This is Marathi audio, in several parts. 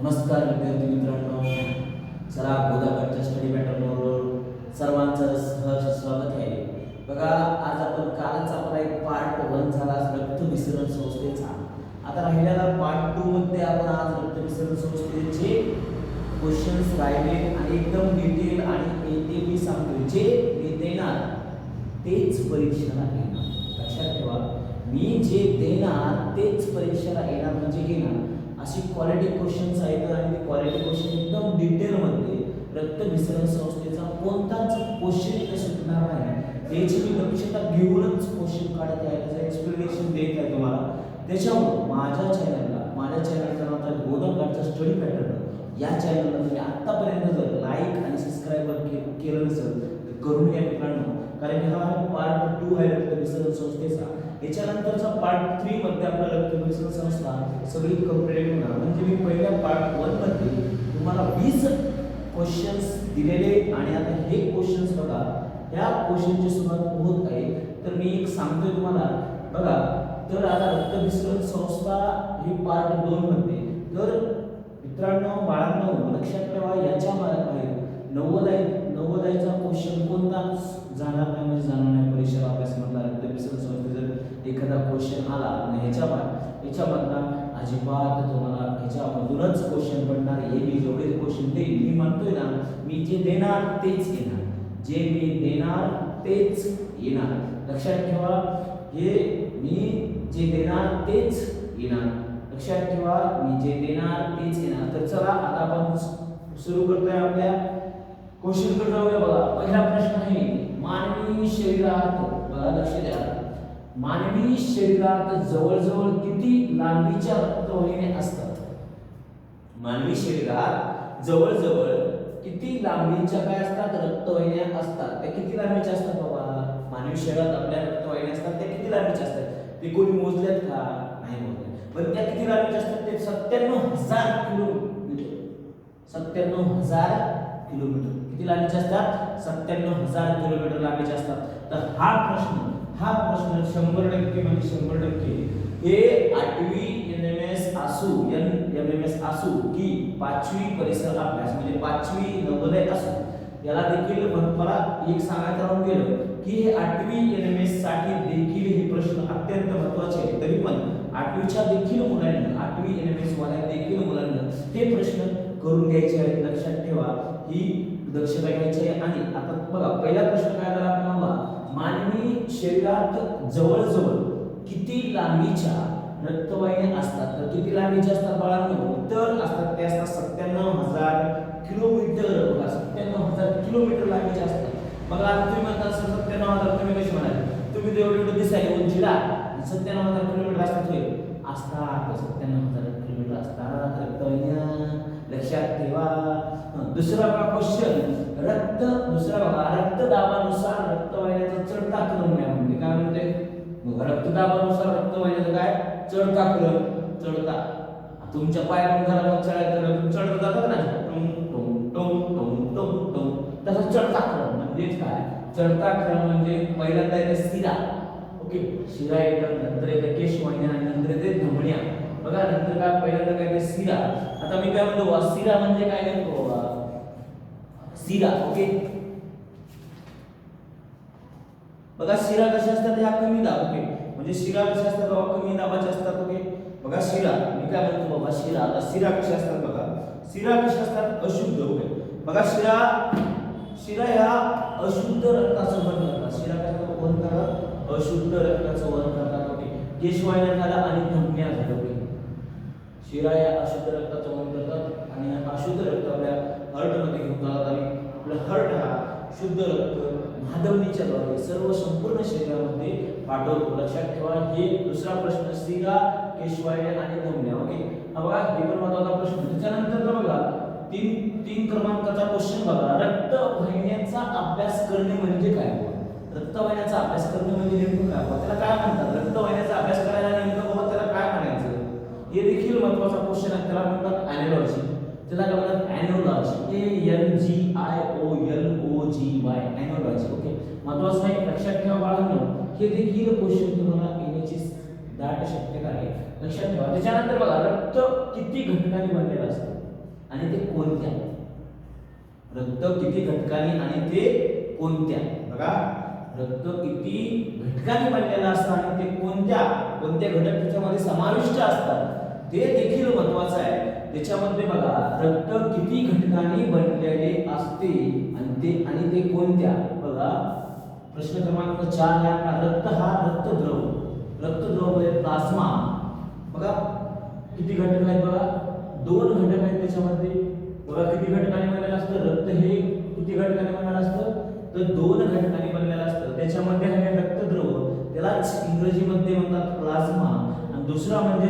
नमस्कार विद्यार्थी मित्रांनो, चला बोधागडच्या स्टडी पॅटर्नवर सर्वांचं सहर्ष स्वागत आहे. बघा, आज आपण कालच आपला एक पार्ट 1 झाला रक्त विसरण संस्थेचा. आता राहिलेला पार्ट 2 मध्ये आपण आज रक्त विसरण संस्थेचे क्वेश्चन्स राहिले आणि एकदम डिटेल आणि ते मी सांगतो, जे मी देणार तेच परीक्षेला येणार. लक्षात ठेवा, मी जे देणार तेच परीक्षेला येणार म्हणजे येणार. अशी क्वालिटी क्वेश्चन्स आहेत आणि ते क्वालिटी क्वेश्चन एकदम डिटेलमध्ये रक्त विसरण संस्थेचा कोणताच क्वेश्चन इथे सुटणार नाही. त्याची मी दक्षता घेऊनच क्वेश्चन काढत आहे, त्याचं एक्सप्लेनेशन देत आहे तुम्हाला. त्याच्यामुळे माझ्या चॅनलचं नाव आहे बोधागडचा स्टडी पॅटर्न. या चॅनलला तुम्ही आत्तापर्यंत जर लाईक आणि सबस्क्राईब केलं नसेल तर करून घ्या मित्रांनो, कारण की हा पार्ट 2 आहे रक्त विसरण संस्थेचा. याच्यानंतरचा पार्ट 3 मध्ये आपला रक्त विसरण संस्था सगळी कंप्लीट होणार. म्हणजे मी पहिल्या पार्ट 1 मध्ये तुम्हाला 20 क्वेश्चन्स दिलेले आणि आता हे क्वेश्चन्स बघा, या क्वेश्चनची सुरुवात होत आहे. तर मी एक सांगतोय तुम्हाला बघा. तर आता रक्त विसरण संस्था ही पार्ट 2 मध्ये. तर मित्रांनो, बाळांनो, लक्षात ठेवा, याच्या बाहेर 90चा क्वेश्चन कोणता जाणार नाही म्हणजे जाणार नाही. परीक्षा अभ्यास मधला रक्त विसरण संस्थे जर एखादा क्वेश्चन आला आणि ह्याच्यामधला अजिबात तुम्हाला ह्याच्यामधूनच क्वेश्चन पडणार. हे मी जेवढे क्वेश्चन देईन, मी म्हणतोय ना, मी जे देणार तेच येणार. जे मी देणार तेच येणार. लक्षात ठेवा, हे मी जे देणार तेच येणार. लक्षात ठेवा, मी जे देणार तेच येणार. तर चला आता आपण सुरू करतोय आपल्या क्वेश्चन कडे जाऊया. बघा, पहिला प्रश्न आहे, मानवी शरीरात, बघा लक्ष द्या, मानवी शरीरात जवळजवळ किती लांबीच्या रक्तवाहिन्या असतात? मानवी शरीरात जवळजवळ किती लांबीच्या काय असतात? रक्तवाहिन्या असतात. त्या किती लांबीच्या असतात बाबा? मानवी शरीरात आपल्या रक्तवाहिन्या असतात, त्या किती लांबीच्या असतात? ते कोणी मोजल्यात का? नाही मोजले. पण त्या किती लांबीच्या असतात? ते 97,000 किलोमीटर. 97,000 किलोमीटर. किती लांबीचे असतात? 97,000 किलोमीटर लांबीचे असतात. तर हा प्रश्न 100% म्हणजे 100% हे 8वी एमएमएस आसू की 5वी परिसर अभ्यास म्हणजे 5वी नवोदय आसू याला देखील मला एक सांगायचं राहून गेलं की हे 8वी एमएमएस साठी देखील हे प्रश्न अत्यंत महत्त्वाचे आहेत. तरी पण 8वीच्या देखील मुलांना, 8वी एमएमएस वाल्या देखील मुलांना हे प्रश्न करून घ्यायचे आहेत. लक्षात ठेवा, ही दक्षता घ्यायची आहे. आणि आता बघा, पहिला प्रश्न काय झाला आपल्याला, मानवी शरीरात जवळजवळ किती लांबीच्या रक्तवाहिन्या असतात? तर किती लांबीच्या असतात बाळांनो? तर असतात, ते असतात 97,000 किलोमीटर. बघा, 97,000 किलोमीटर लांबीच्या असतात. बघा, आता तुम्ही म्हणता 97,000, तुम्ही कशी म्हणाल? तुम्ही एवढे दिसाय उंचीला 97,000 किलोमीटर असतात. असतात 97,000 किलोमीटर असतात रक्तवाहिन्या. लक्षात ठेवा. दुसरा क्वेश्चन, दुसरा बघा, रक्तदाबानुसार रक्तवाहिन्याचा चढता क्रम म्हणजे काय म्हणते? रक्तदाबानुसार रक्तवाहिन्याचा काय चढता क्रम? चढता तुमच्या पायातून घराला चढायचं, चढत जातात ना, टुम टुम टुम टुम टुम टुम, तसा चढता क्रम म्हणजेच काय? चढता क्रम म्हणजे पहिल्यांदा येते शिरा. ओके, शिरा येतात, नंतर येते केशवाहिन्या, नंतर येते धमन्या. बघा, नंतर काय पहिल्यांदा काय ते शिरा. आता मी काय म्हणतो, शिरा म्हणजे काय नेमकं बाबा? शिरा. ओके, बघा, शिरा कशा असतात? ह्या कमी दाब. ओके, म्हणजे शिरा कशा असतात बाबा? कमी दाबाच्या असतात. ओके, बघा, शिरा मी काय म्हणतो बाबा, शिरा. आता शिरा कशा असतात बघा, शिरा कशा असतात? अशुद्ध. ओके, बघा, शिरा ह्या अशुद्ध रक्ताचं वहन करतात. शिरा कशाचं वहन करतात? अशुद्ध रक्ताचं वहन करतात. ओके, केशवाहिन्या झाला आणि धमन्या झाल्या. ओके, शिरा या अशुद्ध रक्ताचं वहन करतात आणि अशुद्ध रक्त आपल्या हार्ट मध्ये घेऊन जातात आणि आपला हार्ट हा शुद्ध रक्त महाधमनीच्या द्वारे सर्व संपूर्ण शरीरामध्ये पाठवतो. लक्षात ठेवा, हे दुसरा प्रश्न, शिरा, केशवाहिन्या आणि धमन्या. ओके, हा बघा, हे पण महत्त्वाचा प्रश्न. त्याच्यानंतर बघा, तीन क्रमांकाचा क्वेश्चन बघा, रक्तवाहिन्याचा अभ्यास करणे म्हणजे काय? रक्तवाहिन्याचा अभ्यास करणे म्हणजे नेमकं काय? त्याला काय म्हणतात? रक्तवाहिन्याचा अभ्यास करायला नेमकं बाबा त्याला काय म्हणायचं? हे देखील महत्त्वाचा क्वेश्चन आहे. त्याला म्हणतात ॲनॉलॉजी. त्याला काय म्हणतात? ॲनॉलॉजी. ANGIOLOGY, analogy. ओके, महत्त्वाचं आहे, लक्षात ठेवा बाळांनो. हे देखील क्वेश्चन तुम्हाला येण्याची दाट शक्यता आहे. लक्षात ठेवा. त्याच्यानंतर बघा, रक्त किती घटकांनी बनलेलं असतं? आणि ते कोणत्या. रक्त किती घटकांनी आणि ते कोणत्या. बघा रक्त किती घटकांनी बनलेलं असतं आणि ते कोणत्या कोणत्या घटक त्याच्यामध्ये समाविष्ट असतात ते देखील महत्वाचं आहे. त्याच्यामध्ये बघा रक्त किती घटकांनी बनलेले असते आणि ते कोणत्या. बघा प्रश्न क्रमांक 4 आहे रक्त हा रक्तद्रव म्हणजे प्लाझ्मा. बघा किती घटक आहेत. बघा 2 घटक आहेत त्याच्यामध्ये. बघा किती घटकांनी बनलेलं असतं. रक्त हे किती घटकांनी बनलेलं असतं तर 2 घटकांनी बनलेलं असतं. त्याच्यामध्ये आहे रक्तद्रव, त्यालाच इंग्रजीमध्ये म्हणतात प्लाझ्मा, आणि दुसरा म्हणजे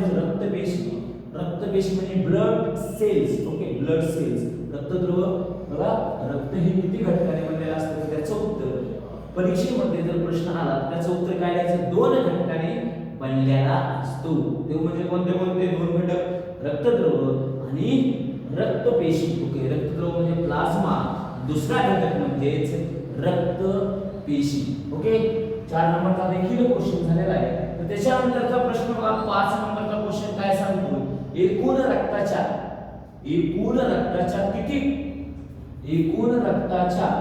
रक्तपेशी म्हणजे blood cells. Okay blood cells. रक्तद्रव बघा रक्त हे किती घटकांनी बनलेलं असतं त्याचं उत्तर परीक्षेमध्ये जर प्रश्न आला त्याचं उत्तर काय द्यायचं 2 घटकांनी बनलेला असतो. ते म्हणजे कोणते 2 घटक रक्तद्रव आणि रक्तपेशी. ओके रक्तद्रव म्हणजे प्लाझ्मा, दुसरा घटक म्हणजेच रक्तपेशी. ओके 4 नंबरचा देखील क्वेश्चन झालेला आहे. तर त्याच्यानंतरचा प्रश्न बघा 5 नंबरचा क्वेश्चन काय सांगतो एकूण रक्ताच्या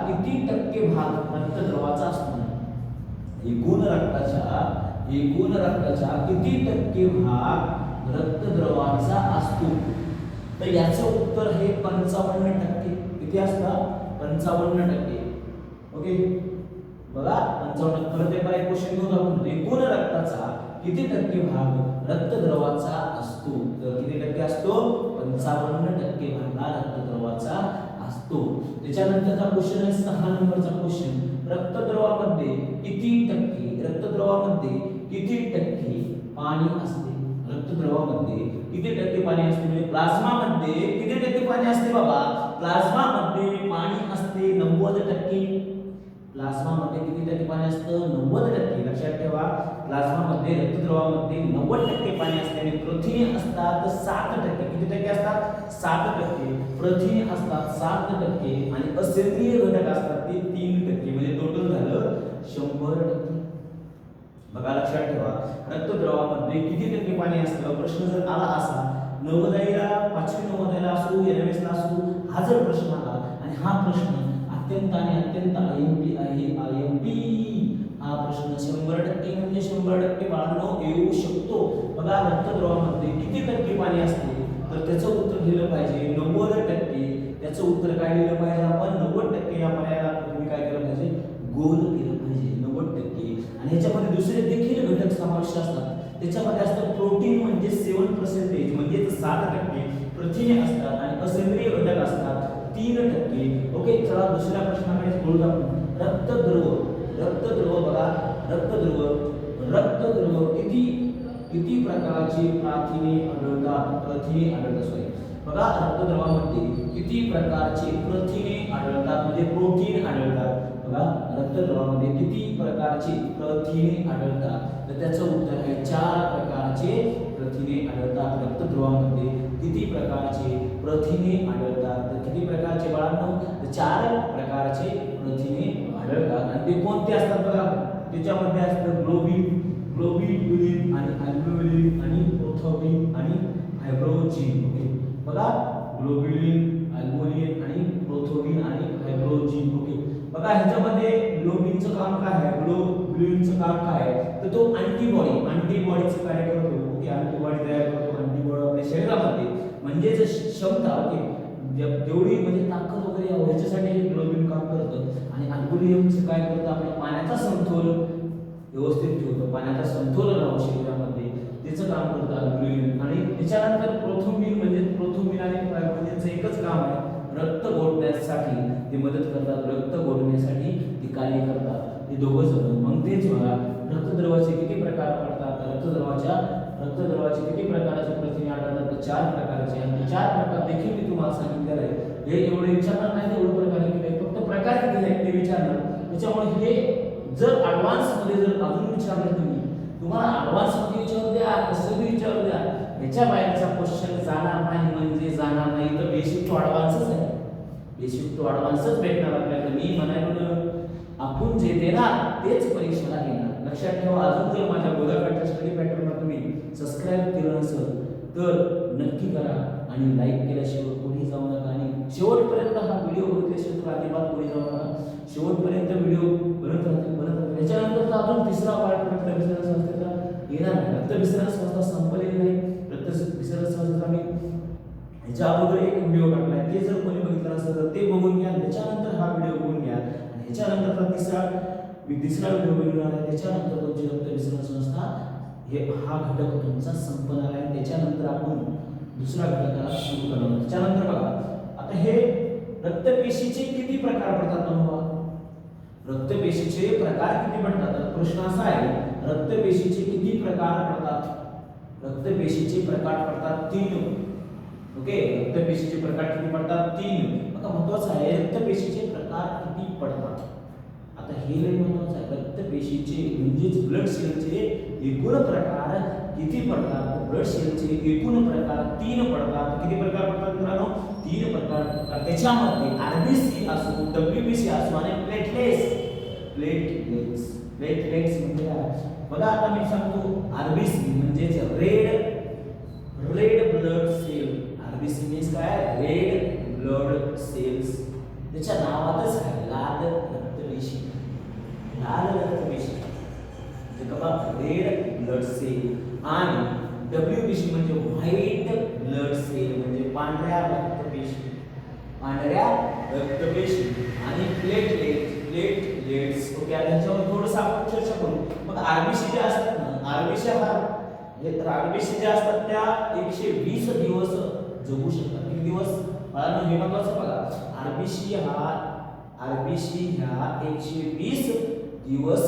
किती टक्के भाग रक्तद्रवाचा असतो. एकूण रक्ताच्या किती टक्के भाग रक्तद्रवाचा असतो. तर याचं उत्तर हे 55%. किती असतं 55%. ओके बघा 55. परत एक क्वेश्चन घेऊन आपण एकूण रक्ताचा किती टक्के भाग रक्तद्रवाचा असतो. तर किती टक्के असतो 55% भाग रक्तद्रवाचा असतो. त्याच्यानंतरचा क्वेश्चन आहे 6 नंबरचा क्वेश्चन रक्तद्रवामध्ये किती टक्के पाणी असते. रक्तद्रवामध्ये किती टक्के पाणी असते म्हणजे प्लाझ्मामध्ये किती टक्के पाणी असते. बाबा प्लाझ्मामध्ये पाणी असते 90%. प्लाझ्मामध्ये किती टक्के पाणी असतं 90%. लक्षात ठेवा प्लाझ्मामध्ये रक्तद्रवामध्ये 90% पाणी असते आणि प्रथिने असतात 7%. किती टक्के असतात 7%. प्रथिने असतात 7% आणि असेंद्रिय घटक असतात ते 3%. म्हणजे टोटल झालं 100%. बघा लक्षात ठेवा रक्तद्रवामध्ये किती टक्के पाणी असतं. प्रश्न जर आला असा 9वीला 5वी 9वीला असो 11वीला असो हा जर प्रश्न आला आणि हा प्रश्न अत्यंत IMP हा प्रश्न 100% म्हणजे 100% बाळांनो येऊ शकतो. बघा रक्तद्रवामध्ये किती टक्के पाणी असते तर त्याचं उत्तर दिलं पाहिजे 90%. त्याचं उत्तर काय दिलं पाहिजे आपण 90%. या पर्यायाला तुम्ही काय केलं पाहिजे गोल केलं पाहिजे 90%. आणि ह्याच्यामध्ये दुसरे देखील घटक समाविष्ट असतात. त्याच्यामध्ये असतं प्रोटीन म्हणजे 7% म्हणजे 7%. प्रथिने असतात आणि असेंद्रिय घटक असतात 3%. ओके चला दुसऱ्या प्रश्नाकडे बोलू आपण. रक्तद्रव बघा रक्तद्रव किती प्रकारचे प्रथिने आढळतात. सॉरी बघा रक्तद्रवामध्ये किती प्रकारचे प्रथिने आढळतात म्हणजे प्रोटीन आढळतात. बघा रक्तद्रवामध्ये किती प्रकारचे प्रथिने आढळतात तर त्याचं उत्तर आहे 4 प्रकारचे प्रथिने आढळतात. रक्तद्रवामध्ये किती प्रकारचे प्रथिने आढळतात तर किती प्रकारचे बाळांनो तर 4 प्रकारचे प्रथिने आढळतात. आणि ते कोणते असतात बघा त्याच्यामध्ये असतं ग्लोबिउलिन आणि अल्ब्युमिन आणि प्रोथॉबिन आणि फायब्रोजिन. ओके बघा ग्लोबिउलिन अल्ब्युमिन आणि प्रोथॉबिन आणि फायब्रोजिन. ओके बघा ह्याच्यामध्ये ग्लोबिनचं काम काय आहे ग्लोबिउलिनचं काम काय आहे तर तो अँटीबॉडीचं कार्य करतो. ओके अँटीबॉडी तयार करतो. अँटीबॉडी आपल्या शरीरामध्ये म्हणजेच क्षमता ओके जेवढी म्हणजे ताकद वगैरे ह्याच्यासाठी हे ग्लोबिन काम करतं. आणि अल्ब्युमिनचं काय करतं आपल्या पाण्याचा समतोल व्यवस्थित ठेवतं. पाण्याचा समतोल राहावं शरीरामध्ये त्याचं काम करतं अल्ब्युमिन. आणि त्याच्यानंतर प्रोथॉबिन आणि फायब्रोजिनचं एकच काम आहे रक्त गोठण्यासाठी ते मदत करतात. रक्त गोठण्यासाठी ते कार्य करतात हे दोघं जण. मग तेच बघा रक्तद्रवाचे किती प्रकार पडतात. रक्तद्रवाचे किती प्रकारचे प्रथिने आढळतात तर 4 प्रकारचे. आणि 4 प्रकार देखील मी तुम्हाला सांगितलेलं आहे. हे एवढे विचारणार नाही एवढं प्रकारे केले फक्त प्रकार किती आहेत ते विचारणार. त्याच्यामुळे हे जर ॲडव्हान्स मध्ये जर अजून विचारलं तुम्हाला ॲडव्हान्स मध्ये विचारू द्या कसं बी विचारू द्या याच्या बाहेरचा क्वेश्चन जाणार नाही म्हणजे जाणार नाही. तर बेसिक टू ॲडव्हान्सच आहे. बेसिक टू ॲडव्हान्सच भेटणार आपल्याकडे. मी म्हणालो आपण जे देणार तेच परीक्षेला घेणार. लक्षात ठेवा अजून जर माझ्या गोदाकाठच्या स्टडी पॅटर्नला तुम्ही सबस्क्राईब केलं नसेल तर नक्की करा आणि लाईक केल्याशिवाय पुढे जाऊ नका आणि शेवटपर्यंत हा व्हिडिओ बघितल्याशिवाय तर अजिबात पुढे जाऊ नका. शेवटपर्यंत व्हिडिओ बनत राहतील. याच्यानंतर अजून तिसरा पार्ट रक्तभिसरण संस्थेचा येणार आहे. रक्तभिसरण संस्था संपलेली नाही. रक्तभिसरण संस्थेचा मी ह्याच्या अगोदर एक व्हिडिओ टाकला आहे, ते जर कोणी बघितलं नसेल तर ते बघून घ्या. त्याच्यानंतर हा व्हिडिओ बघून घ्या आणि ह्याच्यानंतर तिसरा व्हिडिओ बनवणार आहे. त्याच्यानंतर तुमची रक्तभिसरण संस्था हा घटक तुमचा संपणार आहे. त्याच्यानंतर आपण दुसरा घटकाला सुरू करणार. त्याच्यानंतर बघा आता हे रक्तपेशीचे किती प्रकार पडतात तुम्हाला? रक्तपेशीचे प्रकार किती पडतात? तर प्रश्न असा आहे, रक्तपेशीचे किती प्रकार पडतात? रक्तपेशीचे प्रकार पडतात 3. ओके, रक्तपेशीचे प्रकार किती पडतात? 3. आता महत्त्वाचं आहे रक्तपेशीचे प्रकार किती पडतात. आता हे लय महत्त्वाचं आहे. रक्तपेशीचे म्हणजेच ब्लड सेलचे एकूण प्रकार किती पडतात? ब्लड सेलचे एकूण प्रकार 3 पडतात. किती प्रकार पडतात मित्रांनो? 3 प्रकार पडतात. त्याच्यामध्ये आरबीसी असो, डब्ल्यूबीसी असो आणि प्लेटलेट्स म्हणजे बघा आता मी सांगतो. आरबीसी म्हणजे red blood cell. RBC means काय? Red blood cells. त्याच्या नावातच आहे लाल रक्तपेशी. लाल रक्तपेशी म्हणजे का रेड ब्लड सेल. आणि डब्ल्यूबीसी म्हणजे व्हाईट ब्लड सेल म्हणजे पांढऱ्या रक्तपेशी. आणि प्लेटलेट्स. ओके, त्याच्यावर थोडंसं आपण चर्चा करू. मग आरबीसी जे असतात ना, आरबीसी जे असतात त्या 120 दिवस जगू शकतात. किती दिवस? मला हे महत्त्वाचं बघा. आरबीसी ह्या 120 दिवस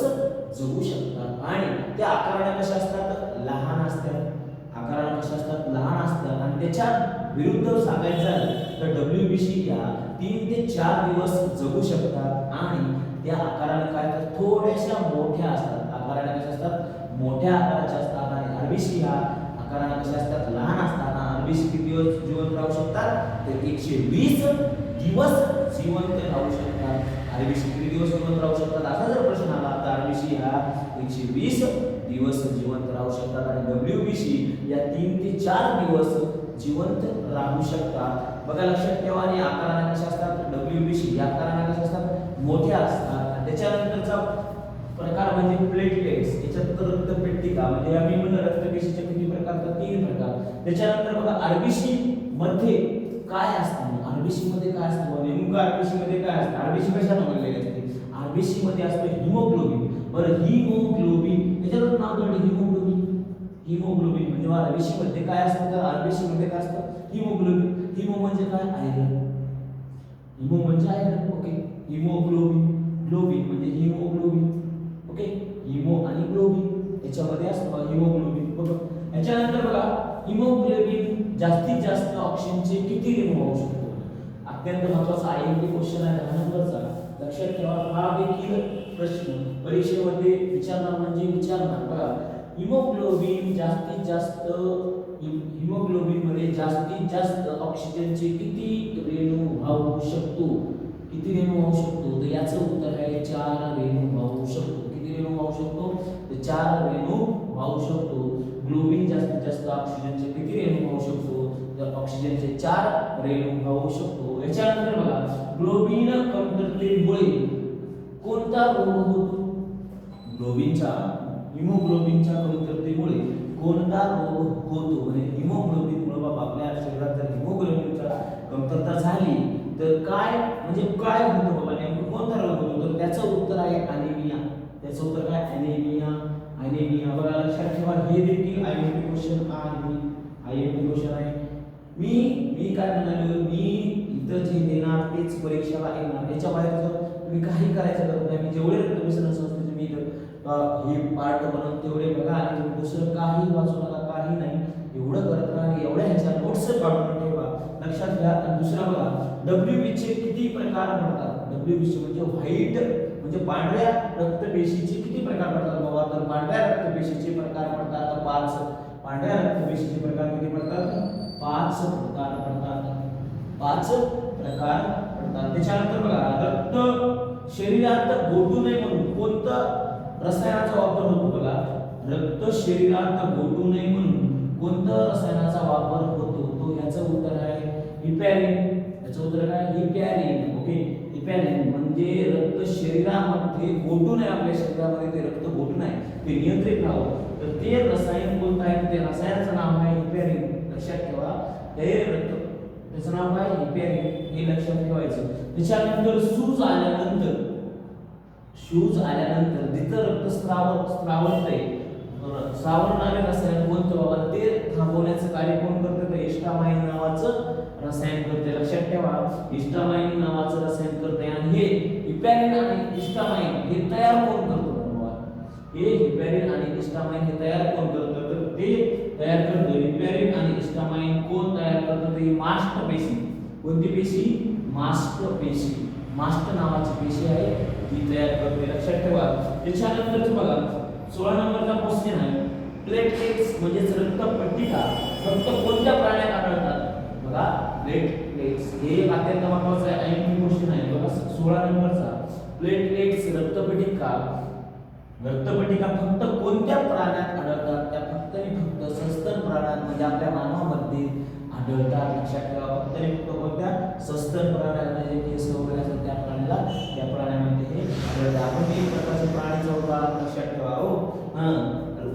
जगू शकतात आणि त्या आकाराने कशा असतात? लहान असतात. आणि त्याच्या विरुद्ध सांगायचं झालं तर डब्ल्यूबीसी या 3 ते 4 दिवस जगू शकतात आणि त्या आकाराने काय तर थोड्याशा मोठ्या असतात. आकाराने कशा असतात? मोठ्या आकाराच्या असतात. आणि आरबीसी या आकाराने कशा असतात? लहान असतात. आरबीसी किती दिवस जिवंत राहू शकतात? तर 120 दिवस जिवंत राहू शकतात. आरबीसी किती दिवस जिवंत राहू शकतात असा जर प्रश्न आला तर आरबीसी ह्या 120 दिवस जिवंत राहू शकतात आणि डब्ल्यूबीसी या 3 ते 4 दिवस जिवंत राहू शकतात. बघा लक्षात ठेवा. आणि आकाराने कशा असतात? डब्ल्यूबीसी या आकाराने कशा असतात? मोठ्या असतात. त्याच्यानंतरचा प्रकार म्हणजे प्लेटलेट्स. याच्यात रक्तपेटिका म्हणजे आम्ही म्हणलं रक्तपेशीचे किती प्रकार? तर 3 प्रकार. त्याच्यानंतर बघा आरबीसी मध्ये काय असतं? आरबीसी मध्ये काय असतं? नेमकं आरबीसी मध्ये काय असतं? आरबीसी कशाने बनलेली असते? आरबीसी मध्ये असतं हिमोग्लोबिन. बरं, हिमोग्लोबिन याच्यावर नाव दिलं हिमोग्लोबिन म्हणजे आरबीसी मध्ये काय असतं? तर आरबीसी मध्ये काय असतं? हिमोग्लोबिन. हिमो म्हणजे काय? आयरन. हिमो म्हणजे आयरन. ओके, ग्लोबिन म्हणजे हिमोग्लोबिन. ओके, हिमो आणि ग्लोबिन याच्यामध्ये असतं हिमोग्लोबिन. बघा याच्यानंतर बघा हिमोग्लोबिन जास्तीत जास्त ऑक्सिजनचे किती रेणू वाहू शकतो? अत्यंत महत्त्वाचा आयएमपी क्वेश्चन आहे. नंबरचा लक्षात ठेवा. हा देखील प्रश्न परीक्षेमध्ये विचारणार. बघा हिमोग्लोबिन मध्ये जास्तीत जास्त ऑक्सिजनचे किती रेणू वाहू शकतो? तर याचं उत्तर आहे 4 रेणू वाहू शकतो. किती रेणू वाहू शकतो? तर 4 रेणू वाहू शकतो. ग्लोबिन जास्तीत जास्त ऑक्सिजनचे किती रेणू वाहू शकतो? तर ऑक्सिजनचे 4 रेणू वाहू शकतो. याच्यानंतर बघा ग्लोबिन कमतरतेमुळे कोणता रोग होतो? हिमोग्लोबिनच्या कमतरतेमुळे कोणता रोग होतो? म्हणजे हिमोग्लोबिनमुळे बाबा आपल्या शरीरात जर हिमोग्लोबिनच्या कमतरता झाली तर काय होतं बाबा? नेमकं कोणता रोग होतो? तर त्याचं उत्तर आहे अॅनिमिया. त्याचं उत्तर काय? अॅनिमिया. बघा लक्षात ठेवा. हे देखील आयएमपी क्वेश्चन आहे. मी काय म्हणालो? मी इथं जे देणार तेच परीक्षेला येणार. याच्या बाहेर जर तुम्ही काही करायचं गरज नाही. मी जेवढे रक्तभिसरण संस्थेचे मी हे पार्ट बनवून तेवढे बघा आणि तुम्ही दुसरं काही वाचू नका, काही नाही. एवढं करत राहा आणि एवढ्या ह्याच्या नोट्स काढून ठेवा. लक्षात घ्या. आणि दुसरा बघा डब्ल्यूबीचे किती प्रकार पडतात? डब्ल्यूबीसी म्हणजे व्हाईट म्हणजे पांढऱ्या रक्तपेशीचे किती प्रकार पडतात बाबा? तर पांढऱ्या रक्तपेशीचे प्रकार पडतात 5. पांढऱ्या रक्तपेशीचे प्रकार किती पडतात? 5 प्रकार पडतात. 5 प्रकार पडतात. त्याच्यानंतर बघा रक्त शरीरात गोठू नये म्हणून कोणतं रसायनाचा वापर होतो? बघा रक्त शरीरात गोठू नये म्हणून कोणत्या रसायनाचा वापर होतो, तो याचं उत्तर आहे हिपॅरिन. याचं उत्तर काय हिपॅरिन. ओके, हिपॅरिन म्हणजे रक्त शरीरामध्ये गोठून आहे, आपल्या शरीरामध्ये ते रक्त गोठून आहे, ते नियंत्रित राहावं, तर ते रसायन कोणतं आहे, ते रसायनाचं नाव आहे हिपॅरिन. लक्षात ठेवा, हे रक्त त्याचं नाव काय हिपॅरिन, हे लक्षात ठेवायचं. त्याच्यानंतर सूज आल्यानंतर जिथं रक्तस्राव स्रावतंय, स्रावणारे रसायन कोणतं बाबा, ते थांबवण्याचं कार्य कोण करतं, तर हिस्टामाइन नावाचं रसायन करते. लक्षात ठेवा, हिस्टामाइन नावाचं रसायन करते. आणि हे हिपॅरिन आणि हिस्टामाइन हे तयार कोण करतो बाबा, हे हिपॅरिन आणि हिस्टामाइन हे तयार कोण करतं, तर ते तयार करतं हिपॅरिन आणि हिस्टामाइन कोण तयार करतं, ते मास्ट पेशी. कोणती पेशी, मास्ट पेशी, मास्ट नावाची पेशी आहे ती तयार करते. लक्षात ठेवा. त्याच्यानंतरच बघा 16 नंबरचा क्वेश्चन आहे, प्लेटलेट्स म्हणजे रक्तपट्टिका फक्त कोणत्या प्राण्यात आढळतात. बघा प्लेटलेट्स हे अत्यंत महत्त्वाचं आहे, ऐन क्वेश्चन आहे. बघा 16 नंबरचा प्लेटलेट्स रक्तपट्टिका फक्त कोणत्या प्राण्यात आढळतात, त्या फक्त आणि फक्त सस्तन प्राण्यात म्हणजे आपल्या मानवामध्ये आढळतात. लक्षात ठेवा, फक्त आणि फक्त कोणत्या सस्तन प्राण्यात म्हणजे केस वगैरे असतात त्या प्राण्यामध्ये हे आढळतात. आपण तीन प्रकारचे प्राणीचा उदाहरण लक्षात ठेवा. हो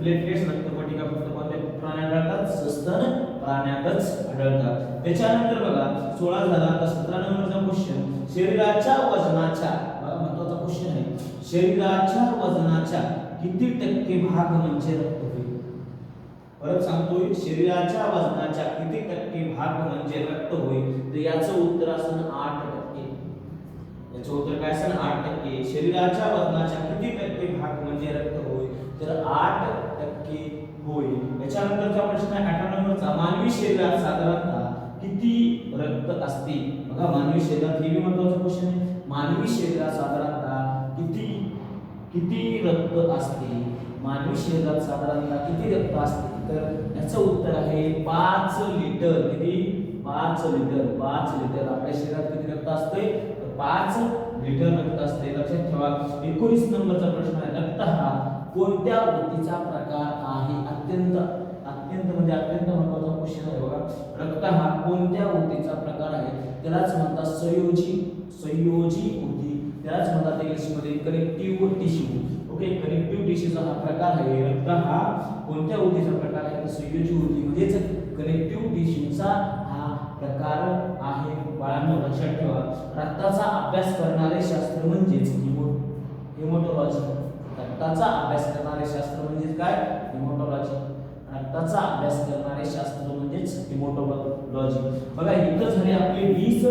प्लेटलेट्स रक्तपट्टिका फक्त कोणत्या प्राण्यात आढळतात, सस्तन प्राण्यातच आढळतात. त्याच्यानंतर बघा 16 झाला, आता 17 नंबरचा क्वेश्चन, शरीराच्या वजनाच्या, बघा महत्त्वाचा क्वेश्चन आहे, शरीराच्या वजनाच्या किती टक्के भाग म्हणजे रक्त होईल. परत सांगतोय, शरीराच्या वजनाच्या किती टक्के भाग म्हणजे रक्त होईल, तर याचं उत्तर असेल 8%. याचं उत्तर काय असेल 8%. शरीराच्या वजनाच्या किती टक्के भाग म्हणजे रक्त होईल, तर 8% होईल. याच्यानंतरचा प्रश्न आहे 18 नंबरचा, मानवी शरीरात साधारणतः किती रक्त असते. बघा मानवी शरीरात, हे भी महत्त्वाचा क्वेश्चन आहे, मानवी शरीरात साधारणतः किती रक्त असते, मानवी शरीरात साधारणतः किती रक्त असते, तर याचं उत्तर आहे 5 लिटर. किती, 5 लिटर. 5 लिटर आपल्या शरीरात किती रक्त असते, तर 5 लिटर रक्त असते. लक्षात ठेवा. 19 नंबरचा प्रश्न आहे, रक्त हा कोणत्या ऊतीचा प्रकार आहे. अत्यंत म्हणजे अत्यंत महत्त्वाचा क्वेश्चन आहे. बघा रक्त हा कोणत्या ऊतीचा प्रकार आहे, त्यालाच म्हणतात संयोजी ऊती, त्यालाच म्हणतात इंग्लिशमध्ये कनेक्टिव्ह टिश्यू. ओके, कनेक्टिव्ह टिश्यूचा हा प्रकार आहे. रक्त हा कोणत्या ऊतीचा प्रकार आहे, तर संयोजी ऊती म्हणजेच कनेक्टिव्ह टिश्यूचा हा प्रकार आहे. बाळांनो लक्षात ठेवा, रक्ताचा अभ्यास करणारे शास्त्र म्हणजेच हेमॅटॉलॉजी. रक्ताचा अभ्यास करणारे शास्त्र म्हणजेच काय, हेमॅटॉलॉजी. रक्ताचा अभ्यास करणारे शास्त्र म्हणजेच हेमॅटॉलॉजी. बघा इथं झाले आपले 20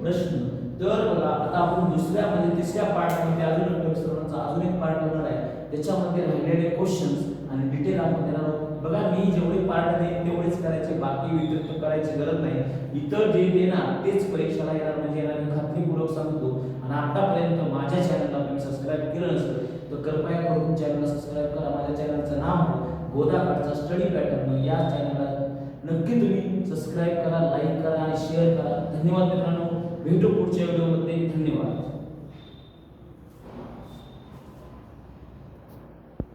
प्रश्न. तर बघा आता आपण तिसऱ्या पार्टमध्ये अजून एक पार्ट होणार आहे, त्याच्यामध्ये राहिलेले क्वेश्चन्स आणि डिटेल आपण देणार आहोत. बघा मी जेवढे पार्ट देईन तेवढेच करायचे, बाकी वितरित करायची गरज नाही. इतर जे देणार तेच परीक्षेला येणार म्हणजे येणार, मी खात्रीपूर्वक सांगतो. आणि आतापर्यंत माझ्या चॅनलला तुम्ही सबस्क्राईब केलं नसेल तर कृपया करून चॅनलला सबस्क्राईब करा. माझ्या चॅनलचं नाव गोदाकडचा स्टडी पॅटर्न. या चॅनलला नक्की तुम्ही सबस्क्राईब करा, लाईक करा आणि शेअर करा. धन्यवाद मित्रांनो, भेटू पुढच्या व्हिडिओमध्ये. धन्यवाद.